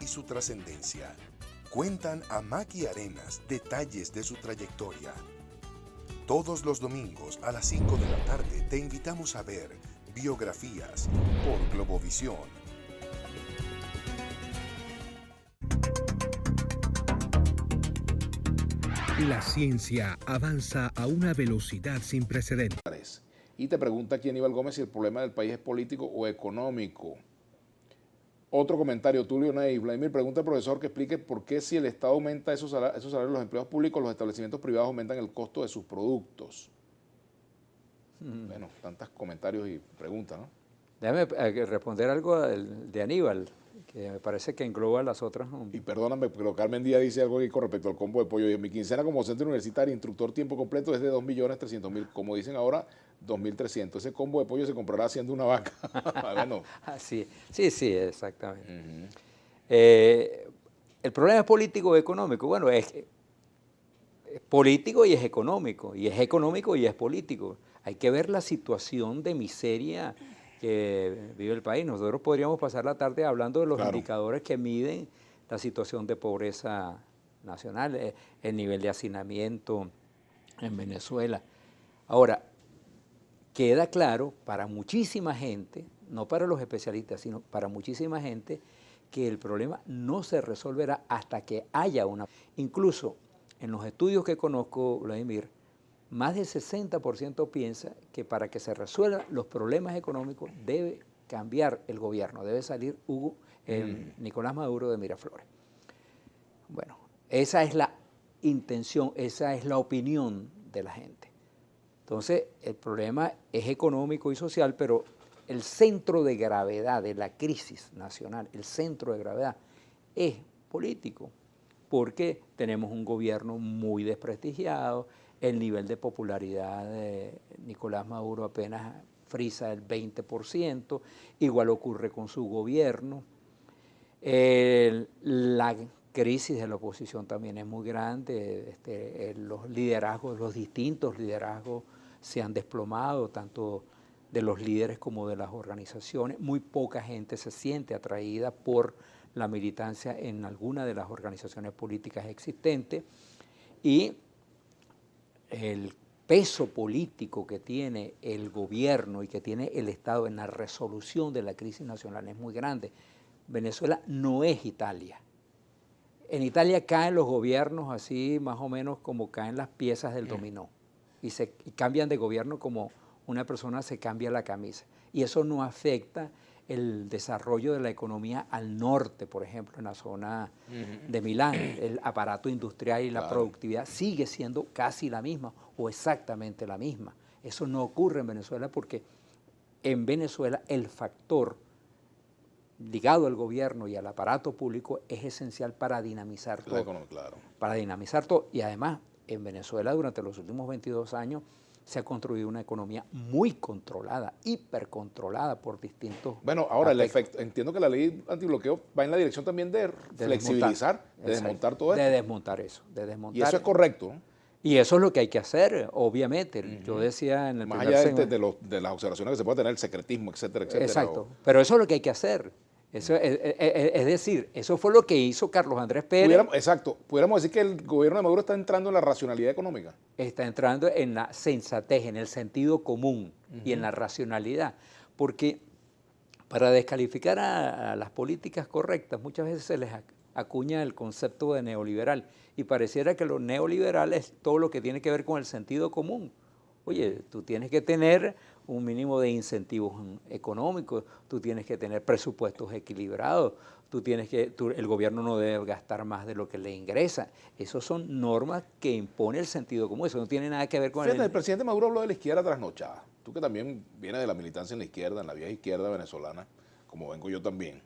y su trascendencia. Cuentan a Maki Arenas detalles de su trayectoria. Todos los domingos a las 5 de la tarde te invitamos a ver Biografías por Globovisión. La ciencia avanza a una velocidad sin precedentes. Y te pregunta aquí Aníbal Gómez si el problema del país es político o económico. Otro comentario, Tulio Ney. Vladimir pregunta al profesor que explique por qué si el Estado aumenta esos salarios de los empleados públicos, los establecimientos privados aumentan el costo de sus productos. Bueno, tantos comentarios y preguntas, ¿no? Déjame responder algo de Aníbal, que me parece que engloba las otras. Y perdóname, pero Carmen Díaz dice algo aquí con respecto al combo de pollo. Y mi quincena como docente universitario, instructor tiempo completo es de 2.300.000. Como dicen ahora, 2.300. Ese combo de pollo se comprará haciendo una vaca. Bueno. Sí, exactamente. El problema es político o económico. Bueno, es político y es económico. Y es económico y es político. Hay que ver la situación de miseria que vive el país. Nosotros podríamos pasar la tarde hablando de los indicadores que miden la situación de pobreza nacional, el nivel de hacinamiento en Venezuela. Ahora, queda claro para muchísima gente, no para los especialistas, sino para muchísima gente, que el problema no se resolverá hasta que haya una... Incluso en los estudios que conozco, Vladimir, más del 60% piensa que para que se resuelvan los problemas económicos debe cambiar el gobierno, debe salir Nicolás Maduro de Miraflores. Bueno, esa es la intención, esa es la opinión de la gente. Entonces, el problema es económico y social, pero el centro de gravedad de la crisis nacional, el centro de gravedad es político, porque tenemos un gobierno muy desprestigiado, el nivel de popularidad de Nicolás Maduro apenas frisa el 20%, igual ocurre con su gobierno. La crisis de la oposición también es muy grande, los liderazgos, los distintos liderazgos se han desplomado, tanto de los líderes como de las organizaciones. Muy poca gente se siente atraída por la militancia en alguna de las organizaciones políticas existentes y el peso político que tiene el gobierno y que tiene el Estado en la resolución de la crisis nacional es muy grande. Venezuela no es Italia. En Italia caen los gobiernos así más o menos como caen las piezas del dominó y cambian de gobierno como una persona se cambia la camisa. Y eso no afecta el desarrollo de la economía al norte, por ejemplo, en la zona de Milán. El aparato industrial y la productividad sigue siendo casi la misma o exactamente la misma. Eso no ocurre en Venezuela porque en Venezuela el factor ligado al gobierno y al aparato público es esencial para dinamizar todo. Para dinamizar todo. Y además, en Venezuela durante los últimos 22 años se ha construido una economía muy controlada, hipercontrolada por distintos Bueno, ahora el efecto, entiendo que la ley antibloqueo va en la dirección también de flexibilizar, de desmontar todo esto. De desmontar eso, Y eso es correcto, ¿no? Y eso es lo que hay que hacer, obviamente. Yo decía en el más allá de las observaciones que se puede tener, el secretismo, etcétera, etcétera. Exacto, pero eso es lo que hay que hacer. Eso, es decir, eso fue lo que hizo Carlos Andrés Pérez. Pudiéramos decir que el gobierno de Maduro está entrando en la racionalidad económica. Está entrando en la sensatez, en el sentido común y en la racionalidad. Porque para descalificar a las políticas correctas muchas veces se les acuña el concepto de neoliberal y pareciera que lo neoliberal es todo lo que tiene que ver con el sentido común. Oye, tú tienes que tener un mínimo de incentivos económicos, tú tienes que tener presupuestos equilibrados, el gobierno no debe gastar más de lo que le ingresa. Esas son normas que impone el sentido común, eso no tiene nada que ver con el presidente Maduro habló de la izquierda trasnochada. Tú que también vienes de la militancia en la izquierda, en la vieja izquierda venezolana, como vengo yo también,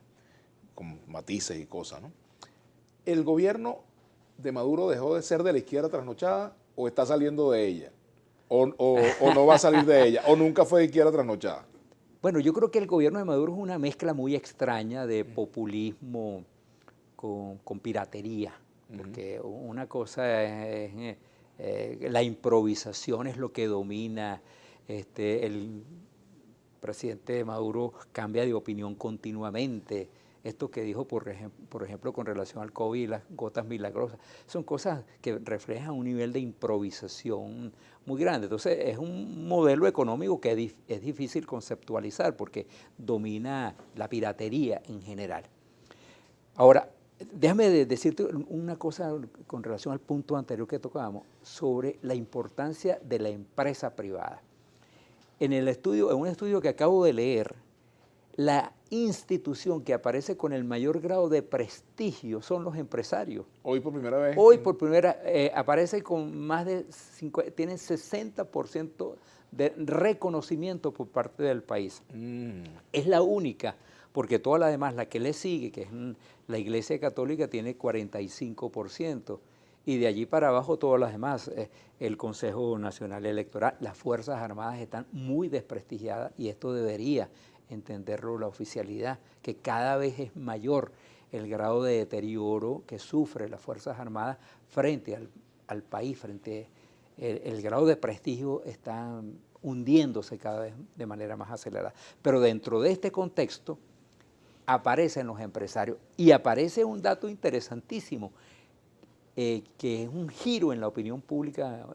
con matices y cosas, ¿no? ¿El gobierno de Maduro dejó de ser de la izquierda trasnochada o está saliendo de ella? O no va a salir de ella, o nunca fue de izquierda trasnochada. Bueno, yo creo que el gobierno de Maduro es una mezcla muy extraña de populismo con piratería, porque una cosa es la improvisación es lo que domina, el presidente Maduro cambia de opinión continuamente, esto que dijo, por ejemplo, con relación al COVID y las gotas milagrosas. Son cosas que reflejan un nivel de improvisación muy grande. Entonces, es un modelo económico que es difícil conceptualizar porque domina la piratería en general. Ahora, déjame decirte una cosa con relación al punto anterior que tocábamos sobre la importancia de la empresa privada. En un estudio que acabo de leer, la institución que aparece con el mayor grado de prestigio son los empresarios. Hoy por primera vez. Hoy por primera aparece con más de tienen 60% de reconocimiento por parte del país. Es la única, porque todas las demás, la que le sigue, que es la Iglesia Católica, tiene 45%. Y de allí para abajo todas las demás, el Consejo Nacional Electoral, las Fuerzas Armadas están muy desprestigiadas y esto debería entenderlo la oficialidad, que cada vez es mayor el grado de deterioro que sufre las Fuerzas Armadas frente al país, frente el grado de prestigio está hundiéndose cada vez de manera más acelerada. Pero dentro de este contexto aparecen los empresarios y aparece un dato interesantísimo, que es un giro en la opinión pública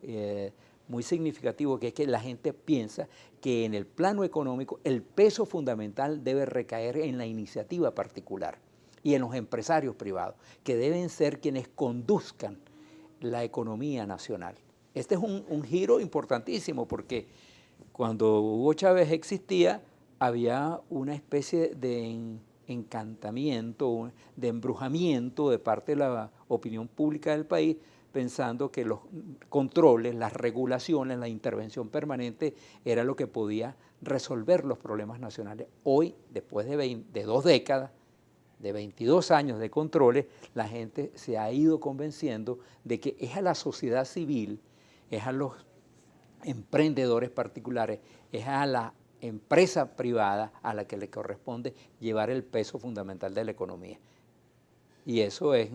muy significativo, que es que la gente piensa que en el plano económico el peso fundamental debe recaer en la iniciativa particular y en los empresarios privados, que deben ser quienes conduzcan la economía nacional. Este es un giro importantísimo porque cuando Hugo Chávez existía había una especie de encantamiento, de embrujamiento de parte de la opinión pública del país, pensando que los controles, las regulaciones, la intervención permanente era lo que podía resolver los problemas nacionales. Hoy, después de 2 décadas, de 22 años de controles, la gente se ha ido convenciendo de que es a la sociedad civil, es a los emprendedores particulares, es a la empresa privada a la que le corresponde llevar el peso fundamental de la economía. Y eso es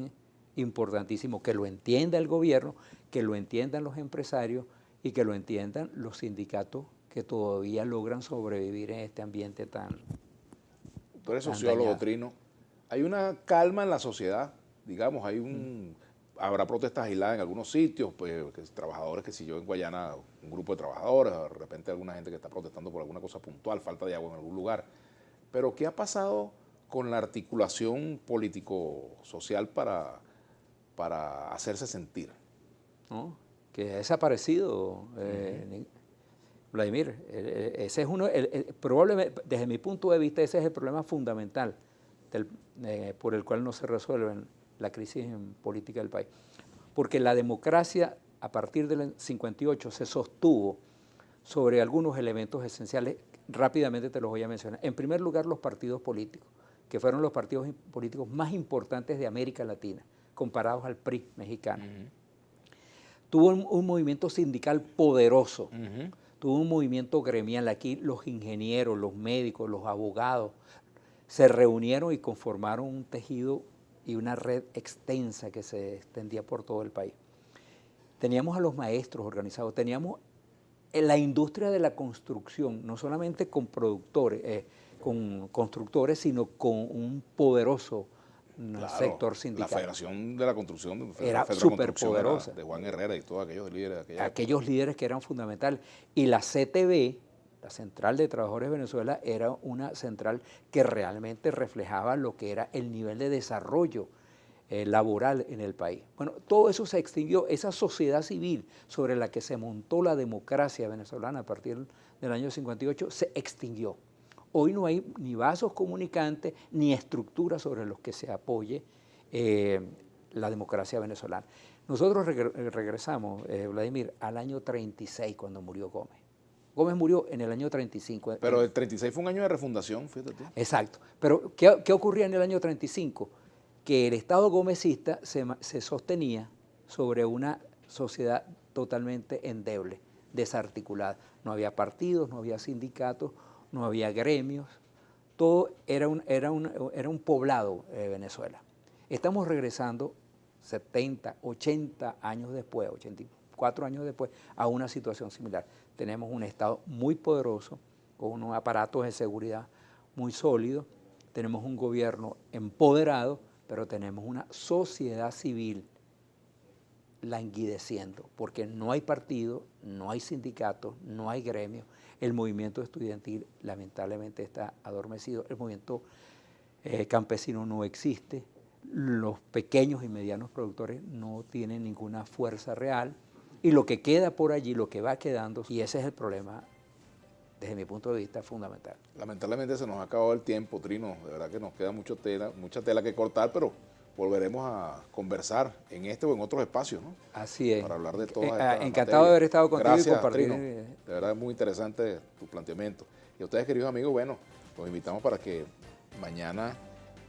importantísimo, que lo entienda el gobierno, que lo entiendan los empresarios y que lo entiendan los sindicatos que todavía logran sobrevivir en este ambiente tan... Tú eres sociólogo, Trino. Hay una calma en la sociedad, digamos, habrá protestas aisladas en algunos sitios, pues trabajadores, que si yo en Guayana, un grupo de trabajadores, de repente alguna gente que está protestando por alguna cosa puntual, falta de agua en algún lugar. Pero ¿qué ha pasado con la articulación político-social para hacerse sentir? ¿No? Que ha desaparecido, Vladimir. Ese es probablemente, desde mi punto de vista, ese es el problema fundamental por el cual no se resuelve la crisis política del país. Porque la democracia, a partir del 58, se sostuvo sobre algunos elementos esenciales. Rápidamente te los voy a mencionar. En primer lugar, los partidos políticos, que fueron los partidos políticos más importantes de América Latina, comparados al PRI mexicano. Tuvo un movimiento sindical poderoso, tuvo un movimiento gremial. Aquí los ingenieros, los médicos, los abogados se reunieron y conformaron un tejido y una red extensa que se extendía por todo el país. Teníamos a los maestros organizados, teníamos la industria de la construcción, no solamente con con constructores, sino con un poderoso sector sindical. La Federación de la Construcción era súper poderosa. De Juan Herrera y todos aquellos líderes de aquellos líderes que eran fundamentales. Y la CTV, la Central de Trabajadores de Venezuela, era una central que realmente reflejaba lo que era el nivel de desarrollo laboral en el país. Bueno, todo eso se extinguió. Esa sociedad civil sobre la que se montó la democracia venezolana a partir del año 58 se extinguió. Hoy no hay ni vasos comunicantes ni estructuras sobre los que se apoye la democracia venezolana. Nosotros regresamos, Vladimir, al año 36 cuando murió Gómez. Gómez murió en el año 35. Pero el 36 fue un año de refundación, fíjate tú. Exacto. Pero ¿qué ocurría en el año 35? Que el Estado gomecista se sostenía sobre una sociedad totalmente endeble, desarticulada. No había partidos, no había sindicatos, no había gremios. Todo era un poblado de Venezuela. Estamos regresando 70, 80 años después, 84 años después, a una situación similar. Tenemos un Estado muy poderoso, con unos aparatos de seguridad muy sólidos, tenemos un gobierno empoderado, pero tenemos una sociedad civil languideciendo, porque no hay partido, no hay sindicatos, no hay gremios. El movimiento estudiantil lamentablemente está adormecido, el movimiento campesino no existe, los pequeños y medianos productores no tienen ninguna fuerza real, y lo que queda por allí, lo que va quedando, y ese es el problema desde mi punto de vista fundamental. Lamentablemente se nos ha acabado el tiempo, Trino, de verdad que nos queda mucha tela que cortar, pero volveremos a conversar en este o en otros espacios, ¿no? Así es. Para hablar de todas estas encantado de haber estado contigo. Gracias, y compartir. Trino. De verdad es muy interesante tu planteamiento. Y a ustedes, queridos amigos, bueno, los invitamos para que mañana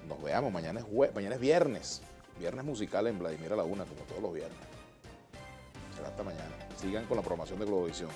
nos veamos. Mañana es viernes musical en Vladimir a la 1, como todos los viernes. Será hasta mañana. Sigan con la programación de Globovisión.